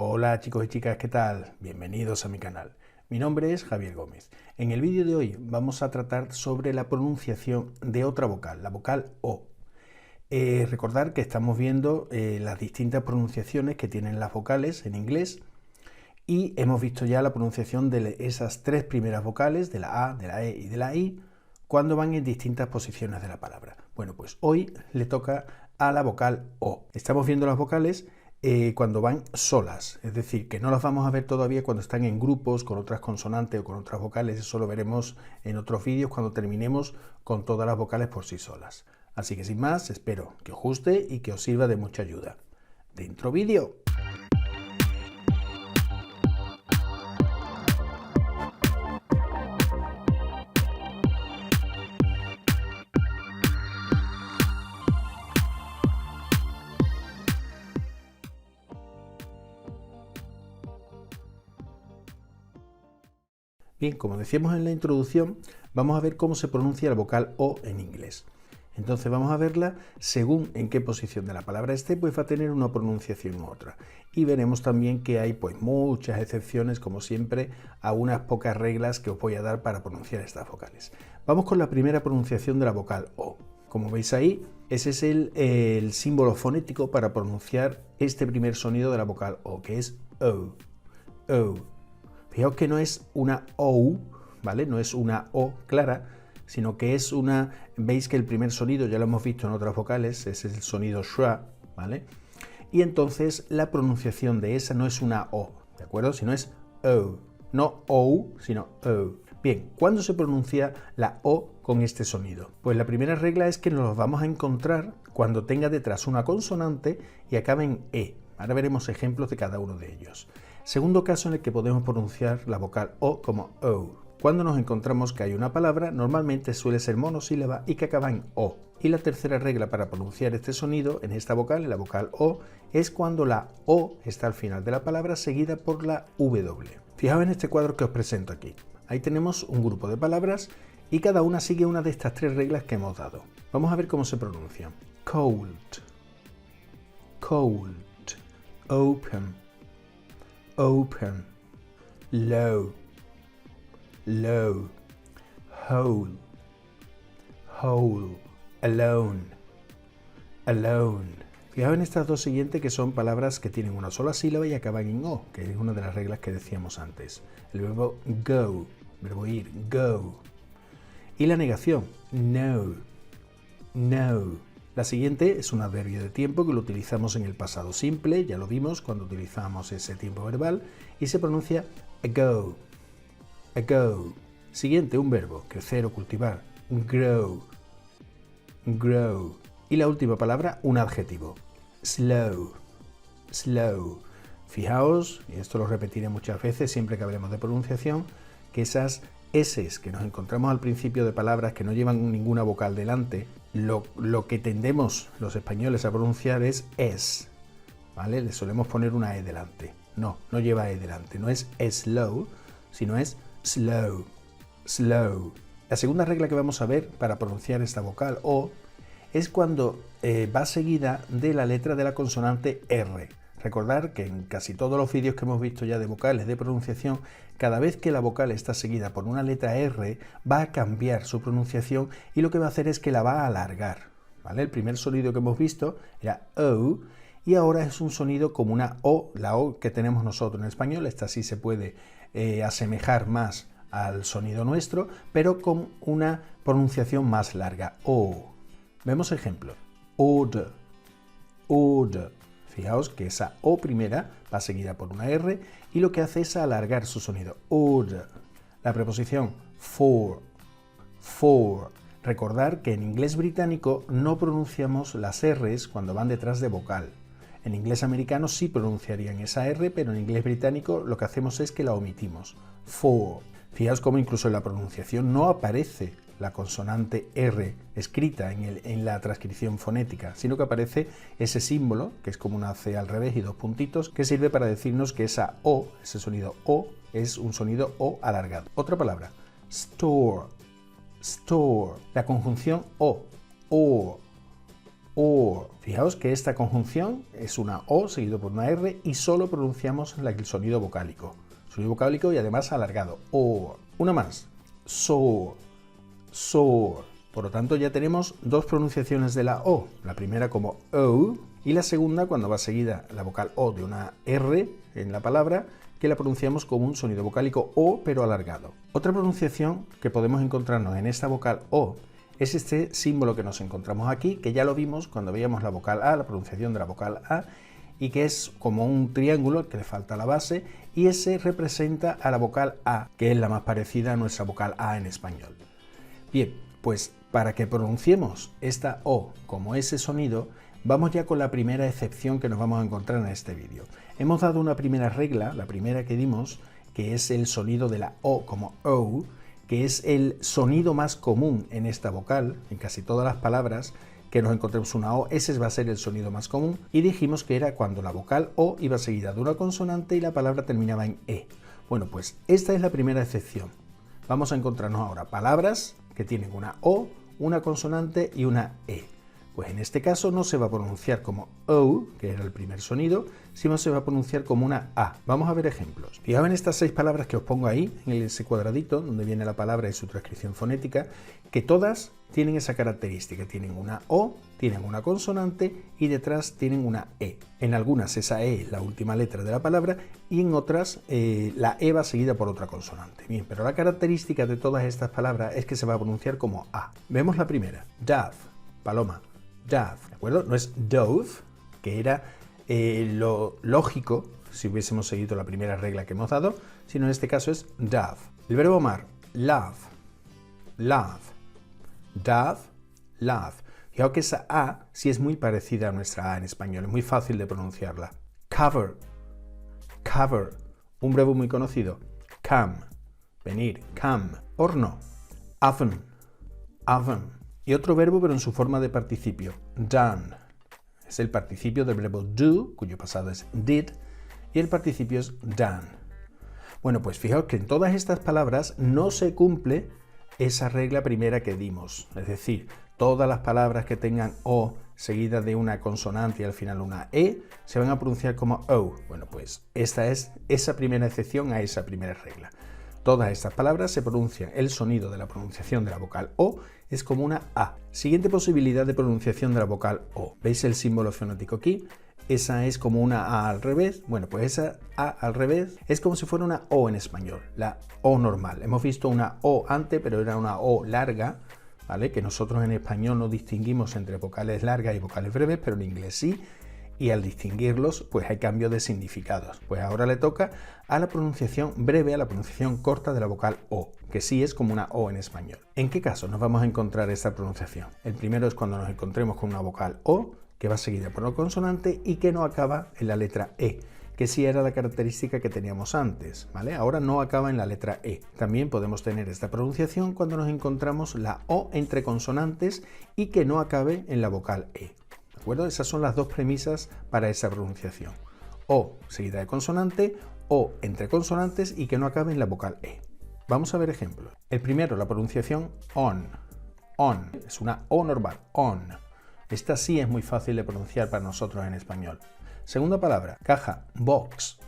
Hola chicos y chicas, ¿qué tal? Bienvenidos a mi canal. Mi nombre es Javier Gómez. En el vídeo de hoy vamos a tratar sobre la pronunciación de otra vocal, la vocal O. Recordar que estamos viendo las distintas pronunciaciones que tienen las vocales en inglés y hemos visto ya la pronunciación de esas tres primeras vocales, de la A, de la E y de la I, cuando van en distintas posiciones de la palabra. Bueno, pues hoy le toca a la vocal O. Estamos viendo las vocales cuando van solas, es decir, que no las vamos a ver todavía cuando están en grupos con otras consonantes o con otras vocales. Eso lo veremos en otros vídeos cuando terminemos con todas las vocales por sí solas. Así que sin más, espero que os guste y que os sirva de mucha ayuda. ¡Dentro vídeo! Bien, como decíamos en la introducción, vamos a ver cómo se pronuncia la vocal O en inglés. Entonces vamos a verla según en qué posición de la palabra esté, pues va a tener una pronunciación u otra. Y veremos también que hay pues muchas excepciones, como siempre, a unas pocas reglas que os voy a dar para pronunciar estas vocales. Vamos con la primera pronunciación de la vocal O. Como veis ahí, ese es el símbolo fonético para pronunciar este primer sonido de la vocal O, que es O. O. Fijaos que no es una O, ¿vale? No es una O clara, sino que es una... Veis que el primer sonido, ya lo hemos visto en otras vocales, es el sonido schwa, ¿vale? Y entonces la pronunciación de esa no es una O, ¿de acuerdo? Sino es O. No O, sino O. Bien, ¿cuándo se pronuncia la O con este sonido? Pues la primera regla es que nos los vamos a encontrar cuando tenga detrás una consonante y acabe en E. Ahora veremos ejemplos de cada uno de ellos. Segundo caso en el que podemos pronunciar la vocal O como O. Cuando nos encontramos que hay una palabra, normalmente suele ser monosílaba y que acaba en O. Y la tercera regla para pronunciar este sonido en esta vocal, en la vocal O, es cuando la O está al final de la palabra seguida por la W. Fijaos en este cuadro que os presento aquí. Ahí tenemos un grupo de palabras y cada una sigue una de estas tres reglas que hemos dado. Vamos a ver cómo se pronuncian. Cold, cold, open, open, low, low, whole, whole, alone, alone. Fijaos en estas dos siguientes que son palabras que tienen una sola sílaba y acaban en O, que es una de las reglas que decíamos antes. El verbo go, verbo ir, go. Y la negación, no, no. La siguiente es un adverbio de tiempo que lo utilizamos en el pasado simple, ya lo vimos cuando utilizamos ese tiempo verbal, y se pronuncia ago, ago. Siguiente, un verbo, crecer o cultivar, grow, grow. Y la última palabra, un adjetivo, slow, slow. Fijaos, y esto lo repetiré muchas veces siempre que hablemos de pronunciación, que esas S's que nos encontramos al principio de palabras que no llevan ninguna vocal delante, lo que tendemos los españoles a pronunciar es es, ¿vale? Le solemos poner una E delante. No, no lleva E delante, no es slow, sino es slow, slow. La segunda regla que vamos a ver para pronunciar esta vocal O es cuando va seguida de la letra de la consonante R. Recordar que en casi todos los vídeos que hemos visto ya de vocales de pronunciación, cada vez que la vocal está seguida por una letra R, va a cambiar su pronunciación y lo que va a hacer es que la va a alargar, ¿vale? El primer sonido que hemos visto era O y ahora es un sonido como una O, la O que tenemos nosotros en español. Esta sí se puede asemejar más al sonido nuestro, pero con una pronunciación más larga, O. Vemos ejemplos. Order, order. Fijaos que esa O primera va seguida por una R y lo que hace es alargar su sonido. Order. La preposición for, for. Recordar que en inglés británico no pronunciamos las R's cuando van detrás de vocal. En inglés americano sí pronunciarían esa R, pero en inglés británico lo que hacemos es que la omitimos. For. Fijaos cómo incluso en la pronunciación no aparece la consonante R escrita en la transcripción fonética, sino que aparece ese símbolo, que es como una C al revés y dos puntitos, que sirve para decirnos que esa O, ese sonido O, es un sonido O alargado. Otra palabra, store, store. La conjunción O, or. Fijaos que esta conjunción es una O seguido por una R y solo pronunciamos el sonido vocálico. Sonido vocálico y además alargado. Or. Una más. Soar. Soar. Por lo tanto ya tenemos dos pronunciaciones de la O. La primera como O y la segunda cuando va seguida la vocal O de una R en la palabra que la pronunciamos como un sonido vocálico O pero alargado. Otra pronunciación que podemos encontrarnos en esta vocal O es este símbolo que nos encontramos aquí, que ya lo vimos cuando veíamos la vocal A, la pronunciación de la vocal A, y que es como un triángulo que le falta la base, y ese representa a la vocal A, que es la más parecida a nuestra vocal A en español. Bien, pues para que pronunciemos esta O como ese sonido, vamos ya con la primera excepción que nos vamos a encontrar en este vídeo. Hemos dado una primera regla, la primera que dimos, que es el sonido de la O como O, que es el sonido más común en esta vocal, en casi todas las palabras que nos encontremos una O, ese va a ser el sonido más común, y dijimos que era cuando la vocal O iba seguida de una consonante y la palabra terminaba en E. Bueno, pues esta es la primera excepción. Vamos a encontrarnos ahora palabras que tienen una O, una consonante y una E. Pues en este caso no se va a pronunciar como O, que era el primer sonido, sino se va a pronunciar como una A. Vamos a ver ejemplos. Fijaos en estas 6 palabras que os pongo ahí, en ese cuadradito, donde viene la palabra y su transcripción fonética, que todas tienen esa característica. Tienen una O, tienen una consonante y detrás tienen una E. En algunas esa E es la última letra de la palabra y en otras la E va seguida por otra consonante. Bien, pero la característica de todas estas palabras es que se va a pronunciar como A. Vemos la primera. Dove, paloma. Dove, ¿de acuerdo? No es dove, que era lo lógico si hubiésemos seguido la primera regla que hemos dado, sino en este caso es dove. El verbo amar, love, love, dove, love. Fijaos que esa A sí es muy parecida a nuestra A en español, es muy fácil de pronunciarla. Cover, cover. Un verbo muy conocido, come, venir, come. Horno, oven, oven. Y otro verbo, pero en su forma de participio, done. Es el participio del verbo do, cuyo pasado es did, y el participio es done. Bueno, pues fijaos que en todas estas palabras no se cumple esa regla primera que dimos. Es decir, todas las palabras que tengan O seguida de una consonante y al final una E, se van a pronunciar como O. Bueno, pues esta es esa primera excepción a esa primera regla. Todas estas palabras se pronuncian, el sonido de la pronunciación de la vocal O es como una A. Siguiente posibilidad de pronunciación de la vocal O. ¿Veis el símbolo fonético aquí? Esa es como una A al revés. Bueno, pues esa A al revés es como si fuera una O en español, la O normal. Hemos visto una O antes, pero era una O larga, ¿vale? Que nosotros en español no distinguimos entre vocales largas y vocales breves, pero en inglés sí. Y al distinguirlos, pues hay cambio de significados. Pues ahora le toca a la pronunciación breve, a la pronunciación corta de la vocal O, que sí es como una O en español. ¿En qué caso nos vamos a encontrar esta pronunciación? El primero es cuando nos encontremos con una vocal O, que va seguida por una consonante y que no acaba en la letra E, que sí era la característica que teníamos antes, ¿vale? Ahora no acaba en la letra E. También podemos tener esta pronunciación cuando nos encontramos la O entre consonantes y que no acabe en la vocal E. ¿De acuerdo? Esas son las dos premisas para esa pronunciación. O seguida de consonante, O entre consonantes y que no acabe en la vocal E. Vamos a ver ejemplos. El primero, la pronunciación on. On. Es una O normal. On. Esta sí es muy fácil de pronunciar para nosotros en español. Segunda palabra, caja. Box.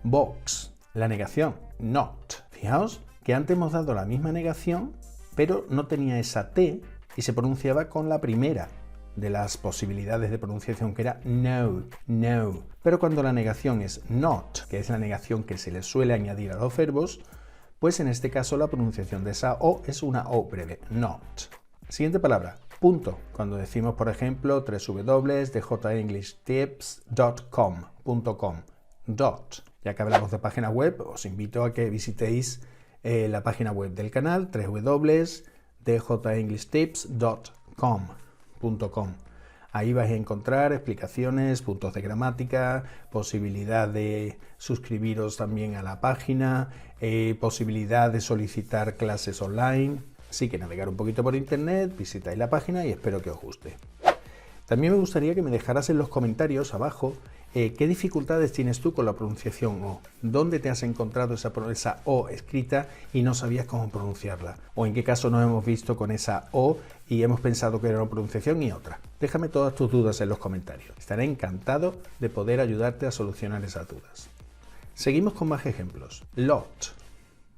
Box. La negación. Not. Fijaos que antes hemos dado la misma negación, pero no tenía esa T y se pronunciaba con la primera de las posibilidades de pronunciación, que era no, no. Pero cuando la negación es not, que es la negación que se le suele añadir a los verbos, pues en este caso la pronunciación de esa O es una O breve, not. Siguiente palabra, punto. Cuando decimos, por ejemplo, www.djenglishtips.com. Dot. Ya que hablamos de página web, os invito a que visitéis la página web del canal, www.djenglishtips.com. Ahí vais a encontrar explicaciones, puntos de gramática, posibilidad de suscribiros también a la página, posibilidad de solicitar clases online. Así que navegar un poquito por internet, visitáis la página y espero que os guste. También me gustaría que me dejaras en los comentarios abajo ¿Qué dificultades tienes tú con la pronunciación O? ¿Dónde te has encontrado esa O escrita y no sabías cómo pronunciarla? ¿O en qué caso nos hemos visto con esa O y hemos pensado que era una pronunciación y otra? Déjame todas tus dudas en los comentarios. Estaré encantado de poder ayudarte a solucionar esas dudas. Seguimos con más ejemplos. Lot,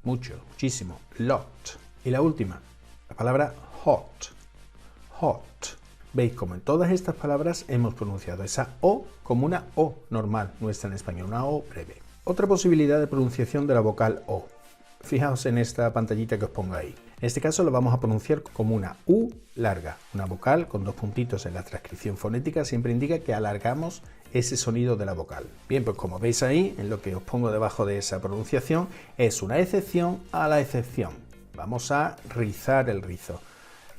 mucho, muchísimo, lot. Y la última, la palabra hot, hot. Veis como en todas estas palabras hemos pronunciado esa O como una O normal, nuestra en español, una O breve. Otra posibilidad de pronunciación de la vocal O. Fijaos en esta pantallita que os pongo ahí. En este caso lo vamos a pronunciar como una U larga. Una vocal con 2 puntitos en la transcripción fonética siempre indica que alargamos ese sonido de la vocal. Bien, pues como veis ahí, en lo que os pongo debajo de esa pronunciación, es una excepción a la excepción. Vamos a rizar el rizo.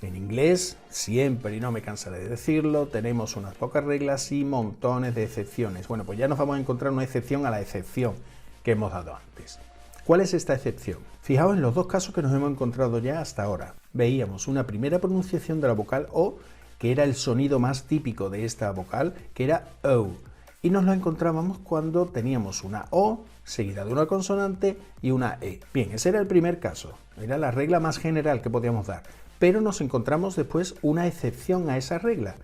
En inglés, siempre, y no me cansaré de decirlo, tenemos unas pocas reglas y montones de excepciones. Bueno, pues ya nos vamos a encontrar una excepción a la excepción que hemos dado antes. ¿Cuál es esta excepción? Fijaos en los dos casos que nos hemos encontrado ya hasta ahora. Veíamos una primera pronunciación de la vocal O, que era el sonido más típico de esta vocal, que era O. Y nos lo encontrábamos cuando teníamos una O seguida de una consonante y una E. Bien, ese era el primer caso. Era la regla más general que podíamos dar. Pero nos encontramos después una excepción a esa regla.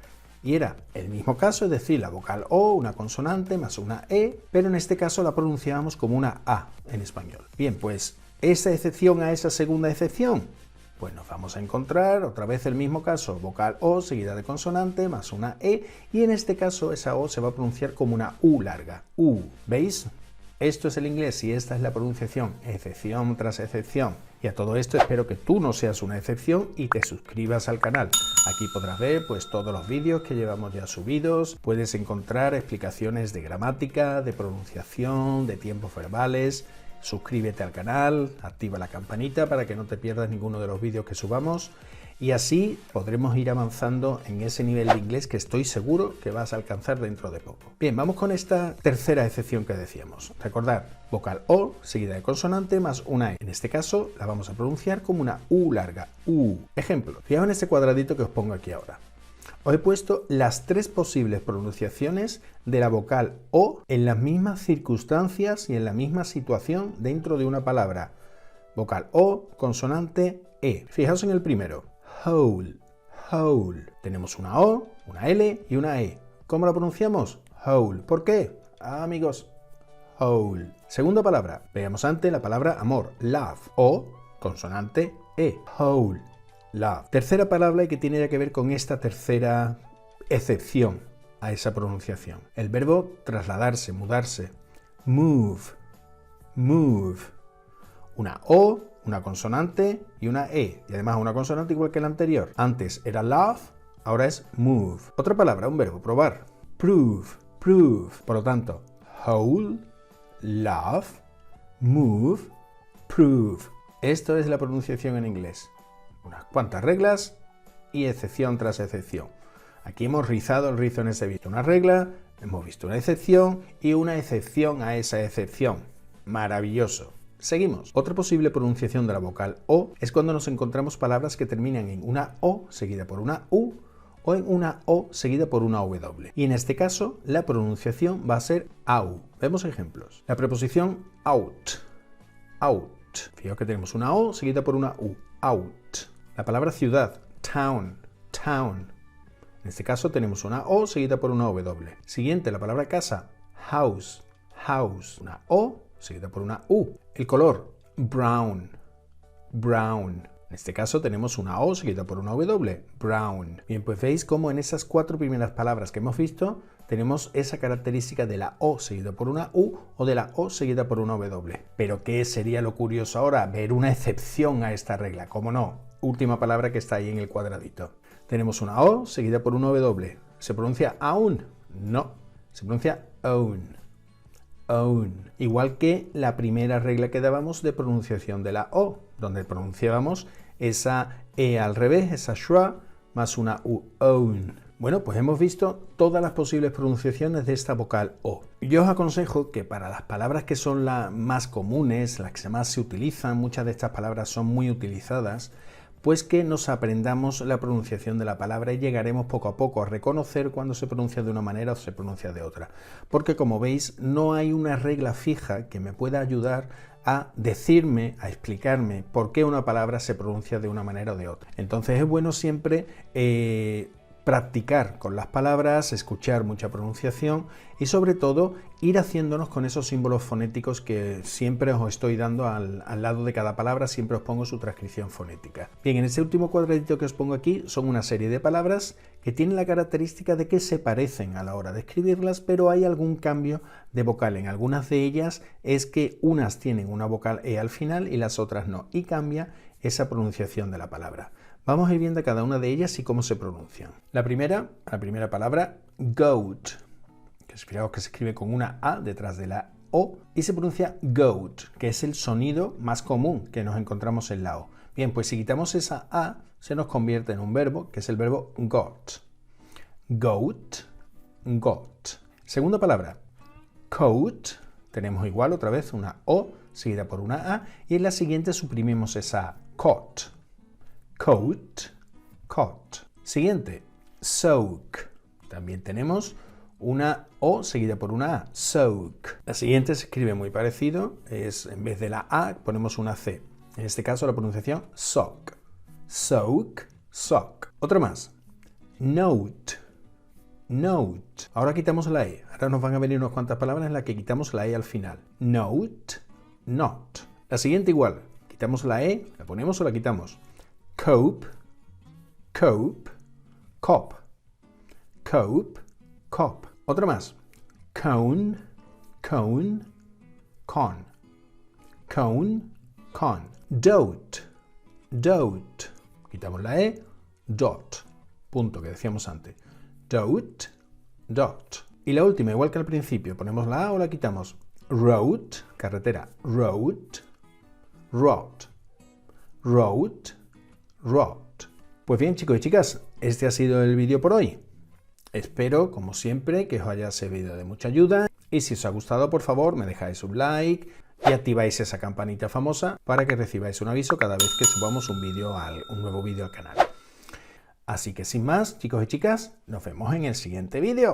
Y era el mismo caso, es decir, la vocal O, una consonante más una E, pero en este caso la pronunciábamos como una A en español. Bien, pues esa excepción a esa segunda excepción, pues nos vamos a encontrar otra vez el mismo caso, vocal O seguida de consonante más una E, y en este caso esa O se va a pronunciar como una U larga, U. ¿Veis? Esto es el inglés y esta es la pronunciación, excepción tras excepción. Y a todo esto espero que tú no seas una excepción y te suscribas al canal. Aquí podrás ver pues todos los vídeos que llevamos ya subidos, puedes encontrar explicaciones de gramática, de pronunciación, de tiempos verbales. Suscríbete al canal, activa la campanita para que no te pierdas ninguno de los vídeos que subamos. Y así podremos ir avanzando en ese nivel de inglés que estoy seguro que vas a alcanzar dentro de poco. Bien, vamos con esta tercera excepción que decíamos. Recordad, vocal O seguida de consonante más una E. En este caso la vamos a pronunciar como una U larga, U. Ejemplo, fijaos en este cuadradito que os pongo aquí ahora. Os he puesto las 3 posibles pronunciaciones de la vocal O en las mismas circunstancias y en la misma situación dentro de una palabra. Vocal O, consonante E. Fijaos en el primero. Whole, whole. Tenemos una O, una L y una E. ¿Cómo la pronunciamos? Whole. ¿Por qué? Amigos, whole. Segunda palabra. Veamos antes la palabra amor. Love. O, consonante E. Whole. Love. Tercera palabra que tiene ya que ver con esta tercera excepción a esa pronunciación. El verbo trasladarse, mudarse. Move. Move. Una O, una consonante y una E. Y además una consonante igual que la anterior. Antes era love, ahora es move. Otra palabra, un verbo, probar. Prove, prove. Por lo tanto, whole, love, move, prove. Esto es la pronunciación en inglés. Unas cuantas reglas y excepción tras excepción. Aquí hemos rizado el rizo en ese vídeo. Una regla, hemos visto una excepción y una excepción a esa excepción. Maravilloso. Seguimos. Otra posible pronunciación de la vocal O es cuando nos encontramos palabras que terminan en una O seguida por una U o en una O seguida por una W. Y en este caso la pronunciación va a ser AU. Vemos ejemplos. La preposición out. Out. Fijaos que tenemos una O seguida por una U. Out. La palabra ciudad. Town. Town. En este caso tenemos una O seguida por una W. Siguiente, la palabra casa. House. House. Una O seguida por una U. El color, brown, brown. En este caso tenemos una O seguida por una W, brown. Bien, pues veis cómo en esas 4 primeras palabras que hemos visto tenemos esa característica de la O seguida por una U o de la O seguida por una W. Pero ¿qué sería lo curioso ahora? Ver una excepción a esta regla, ¿cómo no? Última palabra que está ahí en el cuadradito. Tenemos una O seguida por una W. ¿Se pronuncia aún? No, se pronuncia own. Own. Igual que la primera regla que dábamos de pronunciación de la O, donde pronunciábamos esa E al revés, esa schwa, más una U, own. Bueno, pues hemos visto todas las posibles pronunciaciones de esta vocal O. Yo os aconsejo que para las palabras que son las más comunes, las que más se utilizan, muchas de estas palabras son muy utilizadas, Pues que nos aprendamos la pronunciación de la palabra y llegaremos poco a poco a reconocer cuando se pronuncia de una manera o se pronuncia de otra. Porque como veis, no hay una regla fija que me pueda ayudar a decirme, a explicarme por qué una palabra se pronuncia de una manera o de otra. Entonces es bueno siempre practicar con las palabras, escuchar mucha pronunciación y sobre todo ir haciéndonos con esos símbolos fonéticos que siempre os estoy dando al lado de cada palabra, siempre os pongo su transcripción fonética. Bien, en este último cuadradito que os pongo aquí son una serie de palabras que tienen la característica de que se parecen a la hora de escribirlas, pero hay algún cambio de vocal. En algunas de ellas es que unas tienen una vocal E al final y las otras no, y cambia esa pronunciación de la palabra. Vamos a ir viendo cada una de ellas y cómo se pronuncian. La primera palabra, goat, que fijaos que se escribe con una A detrás de la O y se pronuncia goat, que es el sonido más común que nos encontramos en la O. Bien, pues si quitamos esa A, se nos convierte en un verbo, que es el verbo got. Goat, got. Segunda palabra, coat, tenemos igual otra vez una O seguida por una A y en la siguiente suprimimos esa A, cot. Coat, cot. Siguiente, soak. También tenemos una O seguida por una A, soak. La siguiente se escribe muy parecido, es en vez de la A ponemos una C. En este caso la pronunciación sock. Soak, sock. Otra más, note, note. Ahora quitamos la E. Ahora nos van a venir unas cuantas palabras en las que quitamos la E al final. Note, not. La siguiente igual, quitamos la E, la ponemos o la quitamos. Cope, cope, cop. Cope, cop. Otra más. Cone, cone, con. Cone, con. Dote, dote. Quitamos la E, dot. Punto que decíamos antes. Dote, dot. Y la última, igual que al principio, ponemos la A o la quitamos. Road, carretera. Road, road. Road, road. Pues bien, chicos y chicas, este ha sido el vídeo por hoy. Espero, como siempre, que os haya servido de mucha ayuda y si os ha gustado, por favor, me dejáis un like y activáis esa campanita famosa para que recibáis un aviso cada vez que subamos un nuevo vídeo al canal. Así que sin más, chicos y chicas, nos vemos en el siguiente vídeo.